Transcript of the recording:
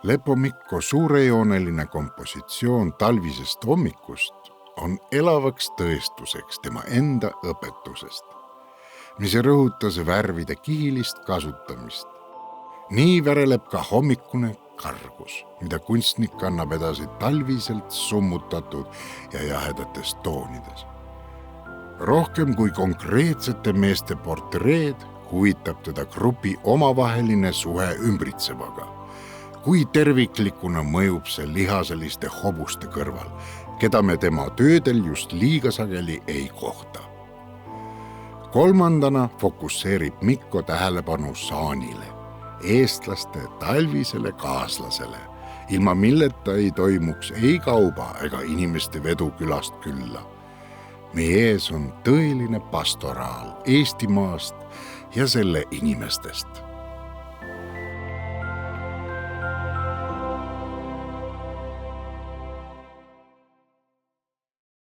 Lepo Mikko suurejooneline kompositsioon talvisest hommikust on elavaks tõestuseks tema enda õpetusest, mis rõhutas värvide kihilist kasutamist. Nii väreleb ka hommikune kargus, mida kunstnik annab edasi talviselt summutatud ja jahedates toonides. Rohkem kui konkreetsete meeste portreed huvitab teda grupi omavaheline suhe ümbritsevaga, kui terviklikuna mõjub see lihaseliste hobuste kõrval, keda me tema töödel just liiga sageli ei kohta. Kolmandana fokusseerib Mikko tähelepanu saanile, eestlaste talvisele kaaslasele, ilma milleta ei toimuks ei kauba ega inimeste vedu külast külla. Meie ees on tõeline pastoraal Eestimaast ja selle inimestest.